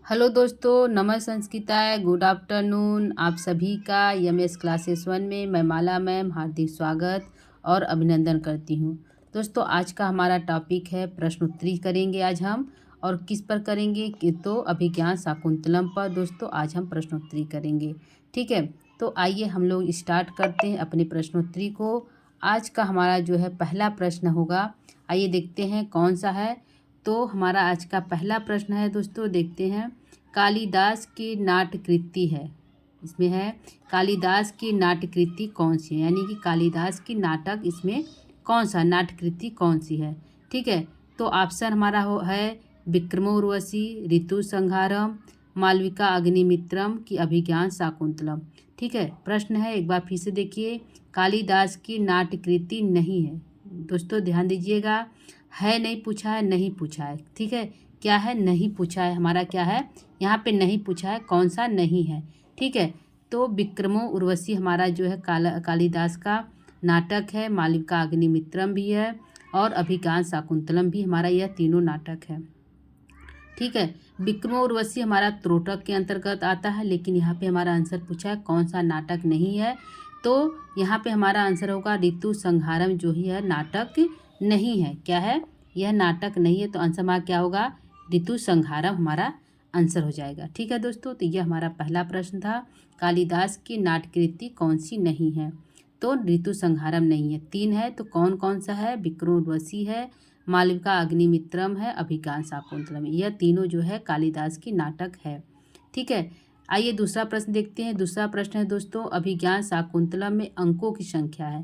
Hello दोस्तों, नमः संस्कृताय, गुड आफ्टरनून। आप सभी का एमएस क्लासेस 1 में मैं माला मैम हार्दिक स्वागत और अभिनंदन करती हूँ। दोस्तों, आज का हमारा टॉपिक है प्रश्नोत्तरी करेंगे आज हम। और किस पर करेंगे कि तो अभिज्ञान शाकुंतलम पर दोस्तों आज हम प्रश्नोत्तरी करेंगे। ठीक है, तो आइए हम लोग स्टार्ट करते हैं अपनी प्रश्नोत्तरी को। आज का हमारा जो है पहला प्रश्न होगा, आइए देखते हैं कौन सा है। तो हमारा आज का पहला प्रश्न है दोस्तों, देखते हैं। कालिदास की नाट्यकृति है, इसमें है कालिदास की नाट्यकृति कौन सी है, यानी कि कालिदास की नाटक इसमें कौन सा नाट्यकृति कौन सी है। ठीक है, तो ऑप्शन हमारा है विक्रमोर्वशी, ऋतु संहारम, मालविका अग्निमित्रम की अभिज्ञान शाकुंतलम। ठीक है, प्रश्न है एक बार फिर से देखिए, कालिदास की नाट्यकृति नहीं है दोस्तों, ध्यान दीजिएगा। है नहीं पूछा है, नहीं पूछा है। ठीक है, क्या है, नहीं पूछा है हमारा, क्या है यहाँ पे नहीं पूछा है, कौन सा नहीं है। ठीक है, तो विक्रमो उर्वशी हमारा जो है कालिदास का नाटक है, मालविका अग्निमित्रम भी है और अभिज्ञान शाकुंतलम भी, हमारा यह तीनों नाटक है। ठीक है, विक्रमो उर्वशी हमारा त्रोटक के अंतर्गत आता है, लेकिन यहाँ पे हमारा आंसर पूछा है कौन सा नाटक नहीं है। तो यहाँ पे हमारा आंसर होगा ऋतु संहारम, जो ही है नाटक नहीं है। क्या है, यह नाटक नहीं है, तो आंसर हमारा क्या होगा, ऋतु संहारम हमारा आंसर हो जाएगा। ठीक है दोस्तों, तो यह हमारा पहला प्रश्न था, कालिदास की नाट्यकृति कौन सी नहीं है। तो ऋतु संहारम नहीं है। 3 है, तो कौन कौन सा है, विक्रम उर्वशी है, मालविका अग्निमित्रम है, अभिज्ञान शाकुंतलम, यह तीनों जो है कालिदास की नाटक है। ठीक है, आइए दूसरा प्रश्न देखते हैं। दूसरा प्रश्न है दोस्तों, अभिज्ञान शाकुंतलम में अंकों की संख्या है।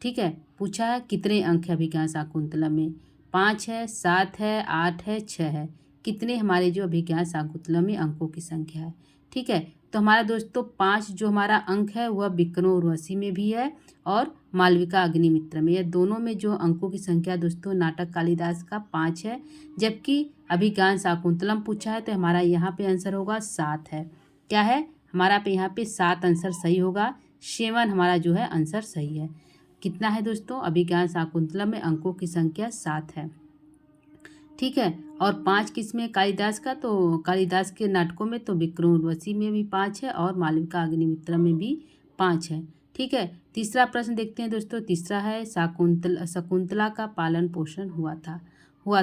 ठीक है, पूछा है कितने अंक है अभिज्ञान शाकुंतलम में, 5 है, 7 है, 8 है, 6 है। कितने हमारे जो अभिज्ञान शाकुंतलम में अंकों की संख्या है। ठीक है, तो हमारा दोस्तों 5 जो हमारा अंक है वह विक्रम उर्वशी में भी है और मालविका अग्निमित्र में, यह दोनों में जो अंकों की संख्या दोस्तों नाटक कालिदास का 5 है। जबकि अभिज्ञान शाकुंतलम पूछा है तो हमारा यहाँ पे आंसर होगा 7 है। क्या है, हमारा पे यहाँ पे 7 आंसर सही होगा, 7 हमारा जो है आंसर सही है। कितना है दोस्तों, अभिज्ञान शाकुंतलम में अंकों की संख्या 7 है। ठीक है, और 5 किसमें, कालिदास का, तो कालिदास के नाटकों में तो विक्रम उर्वशी में भी 5 है और मालविका अग्निमित्रम में भी 5 है। ठीक है, तीसरा प्रश्न देखते हैं दोस्तों। तीसरा है शकुंतला का पालन पोषण हुआ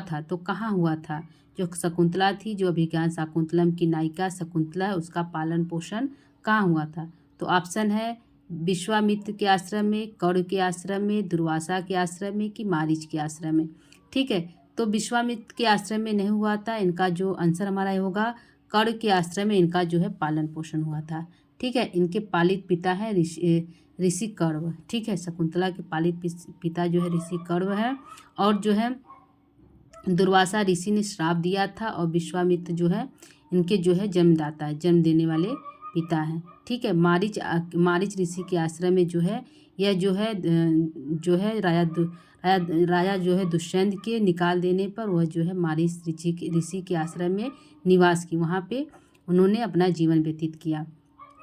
था तो कहाँ हुआ था। जो शकुंतला थी, जो अभिज्ञान शाकुंतलम की नायिका शकुंतला है, उसका पालन पोषण कहाँ हुआ था। तो ऑप्शन है विश्वामित्र के आश्रम में, कौरव के आश्रम में, दुर्वासा के आश्रम में कि मारीच के आश्रम में। ठीक है, तो विश्वामित्र के आश्रम में नहीं हुआ था, इनका जो आंसर हमारा होगा कौरव के आश्रम में इनका जो है पालन पोषण हुआ था। ठीक है, इनके पालित पिता है ऋषि कौरव। ठीक है, शकुंतला के पालित पिता जो है ऋषि कौरव है और जो है दुर्वासा ऋषि ने श्राप दिया था और विश्वामित्र जो है इनके जो है जन्मदाता है, जन्म देने वाले पिता हैं। ठीक है, मारीच ऋषि के आश्रम में जो है यह जो है राजा जो है दुष्यंत के निकाल देने पर वह जो है मारीच ऋषि के आश्रम में निवास की, वहाँ पे उन्होंने अपना जीवन व्यतीत किया।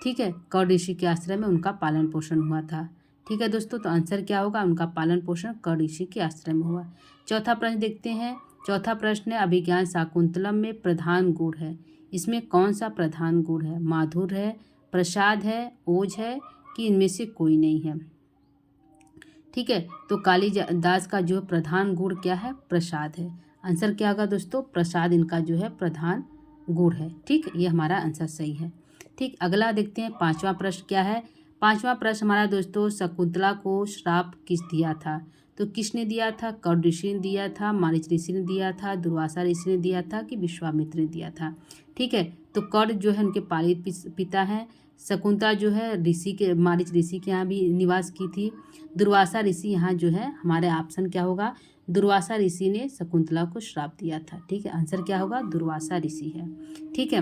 ठीक है, कौरव ऋषि के आश्रम में उनका पालन पोषण हुआ था। ठीक है दोस्तों, तो आंसर क्या होगा, उनका पालन पोषण कौरव ऋषि के आश्रम में हुआ। चौथा प्रश्न देखते हैं। चौथा प्रश्न है अभिज्ञान शाकुंतलम में प्रधान गुण है, इसमें कौन सा प्रधान गुण है, माधुर है, प्रसाद है, ओज है कि इनमें से कोई नहीं है। ठीक है, तो कालिदास का जो प्रधान गुण क्या है, प्रसाद है। आंसर क्या होगा दोस्तों, प्रसाद इनका जो है प्रधान गुण है। ठीक, ये हमारा आंसर सही है। ठीक, अगला देखते हैं। पांचवा प्रश्न क्या है। पांचवा प्रश्न हमारा दोस्तों, शकुंतला को श्राप किस दिया था। तो किसने दिया था, कौरव ऋषि ने दिया था, मारीच ऋषि ने दिया था, दुर्वासा ऋषि ने दिया था कि विश्वामित्र ने दिया था। ठीक है, तो कौरव जो है उनके पालित पिता हैं। शकुंतला जो है मारीच ऋषि के यहाँ भी निवास की थी। दुर्वासा ऋषि यहाँ जो है हमारे ऑप्शन क्या होगा, दुर्वासा ऋषि ने शकुंतला को श्राप दिया था। ठीक है, आंसर क्या होगा, दुर्वासा ऋषि है। ठीक है,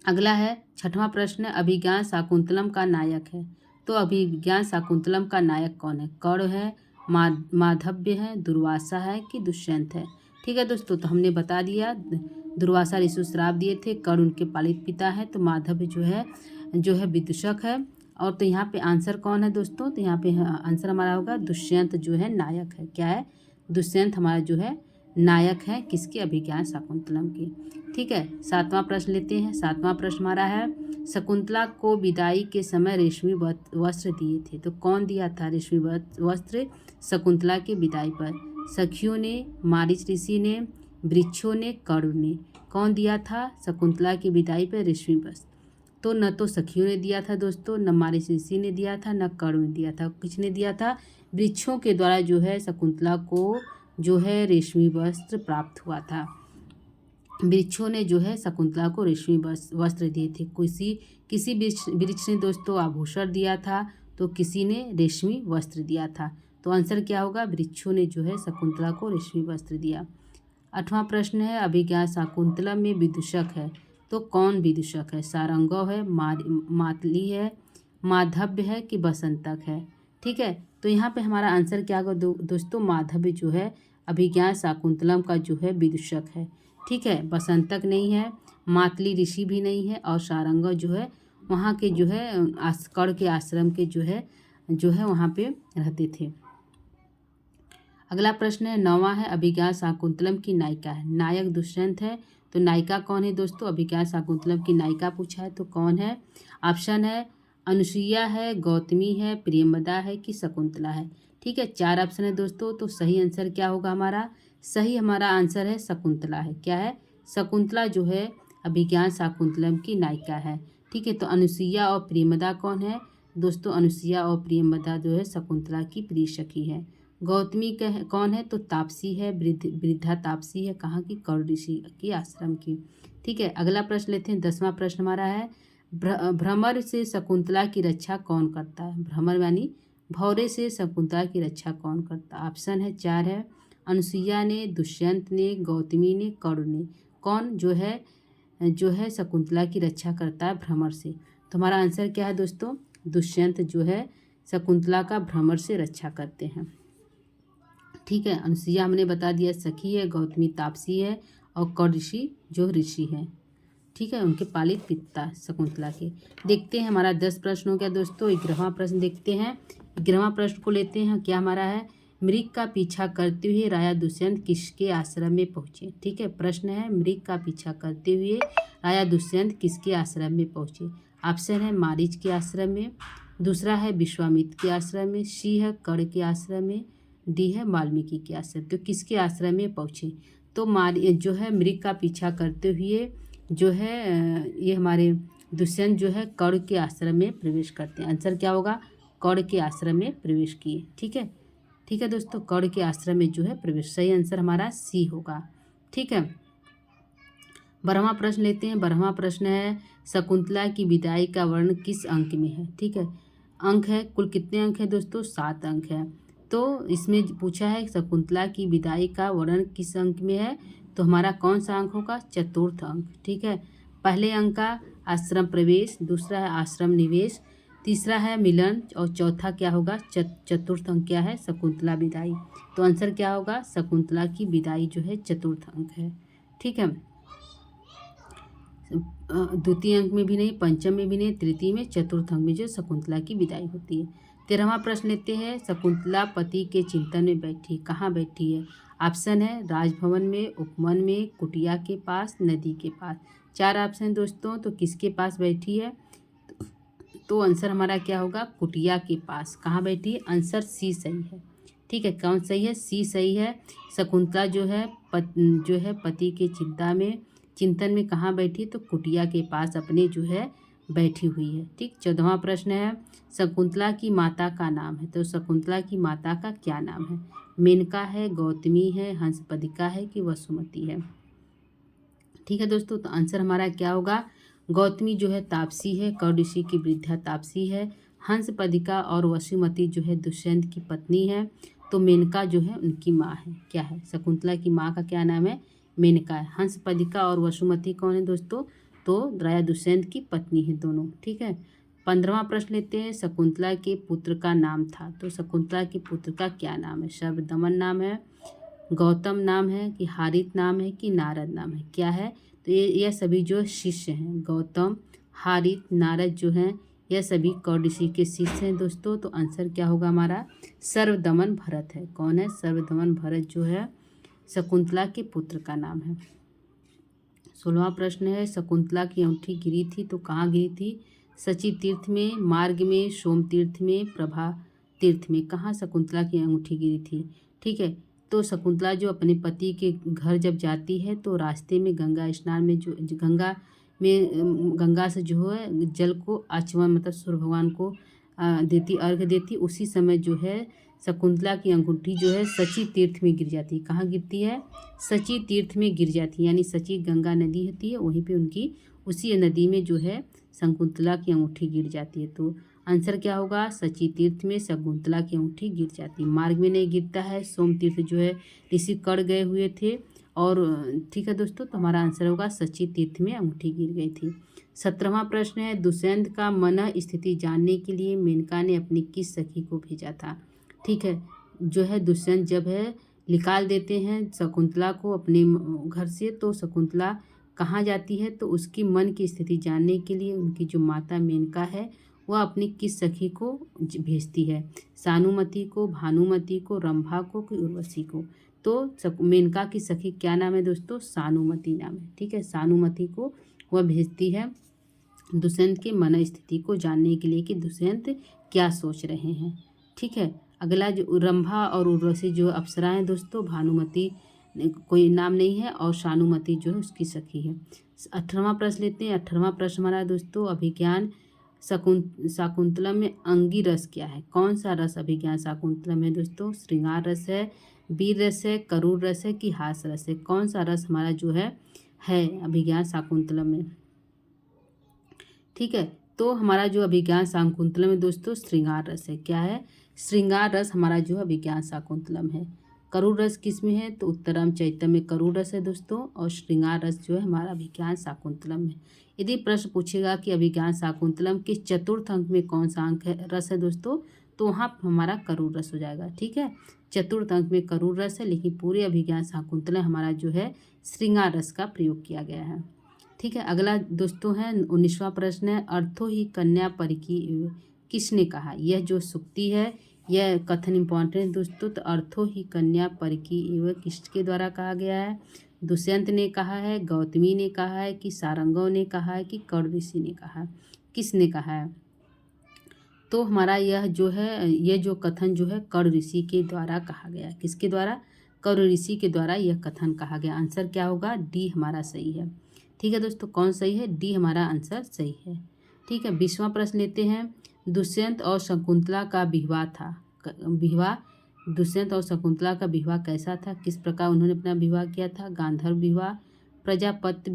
अगला है छठवां प्रश्न, अभिज्ञान शाकुंतलम का नायक है। तो अभिज्ञान शाकुंतलम का नायक कौन है, कौरव है, माधव्य है, दुर्वासा है कि दुष्यंत है। ठीक है दोस्तों, तो हमने बता दिया दुर्वासा ऋषि श्राप दिए थे, कौरव उनके पालित पिता है, तो माधव्य जो है विदूषक है। और तो यहाँ पे आंसर कौन है दोस्तों, तो यहाँ पे आंसर हमारा होगा दुष्यंत जो है नायक है। क्या है, दुष्यंत हमारा जो है नायक है किसके, अभिज्ञान शाकुंतलम के। ठीक है। 7वां प्रश्न लेते हैं। 7वां प्रश्न हमारा है, शकुंतला को विदाई के समय रेशमी वस्त्र दिए थे, तो कौन दिया था रेशमी वस्त्र शकुंतला की विदाई पर? सखियों ने, मारीच ऋषि ने, वृक्षों ने, कर्ण ने। कौन दिया था शकुंतला की विदाई पर रेशमी वस्त्र? तो न तो सखियों ने दिया था दोस्तों, न मारीच ऋषि ने दिया था, न कर्ण ने दिया था। किसने दिया था? वृक्षों के द्वारा जो है शकुंतला को जो है रेशमी वस्त्र प्राप्त हुआ था। वृक्षों ने जो है शकुंतला को रेशमी वस्त्र दिए थे। किसी वृक्ष ने दोस्तों आभूषण दिया था, तो किसी ने रेशमी वस्त्र दिया था। तो आंसर क्या होगा? वृक्षों ने जो है शकुंतला को रेशमी वस्त्र दिया। 8वां प्रश्न है, अभिज्ञा शाकुंतलम में विदूषक है, तो कौन विदूषक है? सारंगव है, मातली है, माधव्य है कि बसंतक है? ठीक है, तो यहाँ पे हमारा आंसर क्या होगा दोस्तों? माधव्य जो है अभिज्ञा शाकुंतलम का जो है विदूषक है। ठीक है, बसंतक नहीं है, मातली ऋषि भी नहीं है, और सारंगव जो है वहाँ के जो है कर्ण के आश्रम के जो है वहाँ पे रहते थे। अगला प्रश्न है 9वां है, अभिज्ञा शाकुंतलम की नायिका है। नायक दुष्यंत है, तो नायिका कौन है दोस्तों? अभिज्ञा शाकुंतलम की नायिका पूछा है, तो कौन है? ऑप्शन है अनुसुईया है, गौतमी है, प्रियंवदा है कि शकुंतला है? ठीक है, 4 ऑप्शन है दोस्तों, तो सही आंसर क्या होगा हमारा? सही हमारा आंसर है शकुंतला है। क्या है? शकुंतला जो है अभिज्ञा शाकुंतलम की नायिका है। ठीक है, तो अनुसुईया और प्रियंवदा कौन है दोस्तों? अनुसुईया और प्रियंवदा जो है शकुंतला की प्रिय सखी है। गौतमी कौन है? तो तापसी है, वृद्धा तापसी है, कहाँ की? कर्ण ऋषि की आश्रम की। ठीक है, अगला प्रश्न लेते हैं। 10वां प्रश्न हमारा है, भ्रमर से शकुंतला की रक्षा कौन करता है? भ्रमर यानी भौरे से शकुंतला की रक्षा कौन करता है? ऑप्शन है 4 है, अनुसुईया ने, दुष्यंत ने, गौतमी ने, कर्ण ने। कौन जो है शकुंतला की रक्षा करता है भ्रमर से? तो हमारा आंसर क्या है दोस्तों? दुष्यंत जो है शकुंतला का भ्रमर से रक्षा करते हैं। ठीक है, अनुसुईया हमने बता दिया सखी है, गौतमी तापसी है, और कर्ण ऋषि जो ऋषि है। ठीक है, उनके पालित पिता शकुंतला के। देखते हैं हमारा 10 प्रश्न हो गया दोस्तों। 11वां प्रश्न देखते हैं। 11वां प्रश्न को लेते हैं। क्या हमारा है? मृग का पीछा करते हुए राजा दुष्यंत किसके आश्रम में पहुँचे? ठीक है, प्रश्न है मृग का पीछा करते हुए राजा दुष्यंत किसके आश्रम में पहुँचे? ऑप्शन है मारीच के आश्रम में, दूसरा है विश्वामित्र के आश्रम में, सी है कर्ण के आश्रम में, डी है वाल्मीकि के आश्रम। तो किसके आश्रम में पहुँचे? तो जो है मृग का पीछा करते हुए जो है ये हमारे दुष्यंत जो है कर्ण के आश्रम में प्रवेश करते हैं। आंसर क्या होगा? कर्ण के आश्रम में प्रवेश किए। ठीक है दोस्तों, कर्ण के आश्रम में जो है प्रवेश। सही आंसर हमारा सी होगा। ठीक है, 12वां प्रश्न लेते हैं। 12वां प्रश्न है, शकुंतला की विदाई का वर्णन किस अंक में है? ठीक है, अंक है, कुल कितने अंक है दोस्तों? 7 अंक है। तो इसमें पूछा है शकुंतला की विदाई का वर्णन किस अंक में है, तो हमारा कौन सा अंक होगा? चतुर्थ अंक। ठीक है, पहले अंक का आश्रम प्रवेश, दूसरा है आश्रम निवेश, तीसरा है मिलन, और चौथा क्या होगा? चतुर्थ अंक क्या है? शकुंतला विदाई। तो आंसर क्या होगा? शकुंतला की विदाई जो है चतुर्थ अंक है। ठीक है, द्वितीय अंक में भी नहीं, पंचम में भी नहीं, तृतीय में, चतुर्थ अंक में जो शकुंतला की विदाई होती है। 13वां प्रश्न लेते हैं। शकुंतला पति के चिंतन में बैठी, कहाँ बैठी है? ऑप्शन है राजभवन में, उपवन में, कुटिया के पास, नदी के पास। 4 ऑप्शन दोस्तों, तो किसके पास बैठी है? तो आंसर हमारा क्या होगा? कुटिया के पास। कहाँ बैठी है? आंसर सी सही है। ठीक है, कौन सही है? सी सही है। शकुंतला जो है पति के चिंतन में कहाँ बैठी? तो कुटिया के पास अपने जो है बैठी हुई है। ठीक, 14वां प्रश्न है, शकुंतला की माता का नाम है, तो शकुंतला की माता का क्या नाम है? मेनका है, गौतमी है, हंसपदिका है कि वसुमती है? ठीक है दोस्तों, तो आंसर हमारा क्या होगा? गौतमी जो है तापसी है, कर्ण ऋषि की वृद्धा तापसी है, हंसपदिका और वसुमती जो है दुष्यंत की पत्नी है, तो मेनका जो है उनकी माँ है। क्या है? शकुंतला की माँ का क्या नाम है? मेनका है। हंसपदिका और वसुमती कौन है दोस्तों? तो राजा दुष्यंत की पत्नी है दोनों। ठीक है, 15वां प्रश्न लेते हैं। शकुंतला के पुत्र का नाम था, तो शकुंतला के पुत्र का क्या नाम है? सर्वदमन नाम है, गौतम नाम है कि हारित नाम है कि नारद नाम है? क्या है? तो ये सभी जो शिष्य हैं, गौतम, हारित, नारद जो हैं, यह सभी कर्ण ऋषि के शिष्य हैं दोस्तों। तो आंसर क्या होगा हमारा? सर्वदमन भरत है। कौन है? सर्वदमन भरत जो है शकुंतला के पुत्र का नाम है। 16वां प्रश्न है, शकुंतला की अंगूठी गिरी थी तो कहाँ गिरी थी? सची तीर्थ में, मार्ग में, सोम तीर्थ में, प्रभा तीर्थ में। कहाँ शकुंतला की अंगूठी गिरी थी? ठीक है, तो शकुंतला जो अपने पति के घर जब जाती है तो रास्ते में गंगा स्नान में जो गंगा से जो है जल को आचमन मतलब सूर्य भगवान को देती, अर्घ देती। उसी समय जो है शकुंतला की अंगूठी जो है सची तीर्थ में गिर जाती है। कहाँ गिरती है? सची तीर्थ में गिर जाती है, यानी सची गंगा नदी होती है, वहीं पे उनकी उसी नदी में जो है शकुंतला की अंगूठी गिर जाती है। तो आंसर क्या होगा? सची तीर्थ में शकुंतला की अंगूठी गिर जाती है। मार्ग में नहीं गिरता है, सोम तीर्थ जो है ऋषि कड़ गए हुए थे। और ठीक है दोस्तों, तो हमारा आंसर होगा सची तीर्थ में अंगूठी गिर गई थी। 17वां प्रश्न है, दुष्यंत का मन स्थिति जानने के लिए मेनका ने अपनी किस सखी को भेजा था? ठीक है, जो है दुष्यंत जब है निकाल देते हैं शकुंतला को अपने घर से, तो शकुंतला कहाँ जाती है? तो उसकी मन की स्थिति जानने के लिए उनकी जो माता मेनका है वह अपनी किस सखी को भेजती है? सानुमति को, भानुमति को, रंभा को कि उर्वशी को? तो मेनका की सखी क्या नाम है दोस्तों? सानुमति नाम है। ठीक है, सानुमति को वह भेजती है दुष्यंत के मन स्थिति को जानने के लिए कि दुष्यंत क्या सोच रहे हैं। ठीक है, अगला जो रंभा और उर्वशी जो अप्सरा हैं दोस्तों, भानुमति कोई नाम नहीं है और शानुमति जो है उसकी सखी है। 18वां प्रश्न लेते हैं। 18वां प्रश्न हमारा दोस्तों, अभिज्ञान शाकुंतलम में अंगी रस क्या है? कौन सा रस अभिज्ञान शाकुंतलम में दोस्तों? श्रृंगार रस है, वीर रस है, करूर रस है कि हास रस है? कौन सा रस हमारा जो है अभिज्ञान शाकुंतलम में? ठीक है, तो हमारा जो अभिज्ञान शाकुंतलम में दोस्तों श्रृंगार रस है। क्या है? श्रृंगार रस हमारा जो है अभिज्ञान शाकुंतलम है। करूर रस किस में है? तो उत्तरम चैतम में करूर रस है दोस्तों, और श्रृंगार रस जो है हमारा अभिज्ञान शाकुंतलम है। यदि प्रश्न पूछेगा कि अभिज्ञान शाकुंतलम के चतुर्थ अंक में कौन सा अंक है रस है दोस्तों, तो वहाँ हमारा करूर रस हो जाएगा। ठीक है, चतुर्थ अंक में करूर रस है, लेकिन पूरे अभिज्ञान शाकुंतलम हमारा जो है श्रृंगार रस का प्रयोग किया गया है। ठीक है, अगला दोस्तों है 19वां प्रश्न है, अर्थो ही कन्या परिकी किसने कहा? यह जो सुक्ति है यह कथन इम्पॉर्टेंट है दोस्तों। तो अर्थो ही कन्या परिकी एवं किसके द्वारा कहा गया है? दुष्यंत ने कहा है, गौतमी ने कहा है कि सारंगों ने कहा है कि कर्ण ऋषि ने कहा है? किसने कहा है? तो हमारा यह जो कथन जो है कर्ण ऋषि के द्वारा कहा गया। किसके द्वारा? कर्ण ऋषि के द्वारा यह कथन कहा गया। आंसर क्या होगा? डी हमारा सही है। ठीक है दोस्तों, कौन सही है? डी हमारा आंसर सही है। ठीक है, 20वां प्रश्न लेते हैं। दुष्यंत और शकुंतला का विवाह था। दुष्यंत और शकुंतला का विवाह कैसा था? किस प्रकार उन्होंने अपना विवाह किया था? गांधर्व विवाह, प्रजापत्य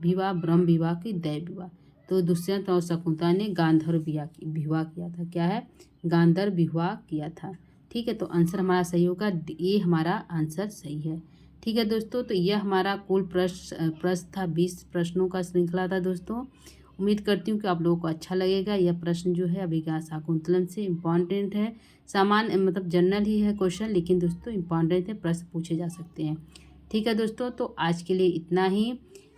विवाह, ब्रह्म विवाह की दैव विवाह? तो दुष्यंत और शकुंतला ने गांधर्व विवाह किया था। क्या है? गांधर्व विवाह किया था। ठीक है, तो आंसर हमारा सही होगा, ये हमारा आंसर सही है। ठीक है दोस्तों, तो यह हमारा कुल प्रश्न था, 20 प्रश्नों का श्रृंखला था दोस्तों। उम्मीद करती हूँ कि आप लोगों को अच्छा लगेगा। यह प्रश्न जो है अभिज्ञान शाकुंतलम से इम्पॉर्टेंट है, सामान्य मतलब जनरल ही है क्वेश्चन, लेकिन दोस्तों इम्पॉर्टेंट है, प्रश्न पूछे जा सकते हैं। ठीक है दोस्तों, तो आज के लिए इतना ही।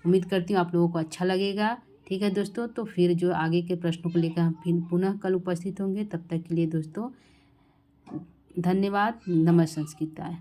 उम्मीद करती हूँ आप लोगों को अच्छा लगेगा। ठीक है दोस्तों, तो फिर जो आगे के प्रश्नों को लेकर हम फिर पुनः कल उपस्थित होंगे। तब तक के लिए दोस्तों धन्यवाद। नमः संस्कृताय।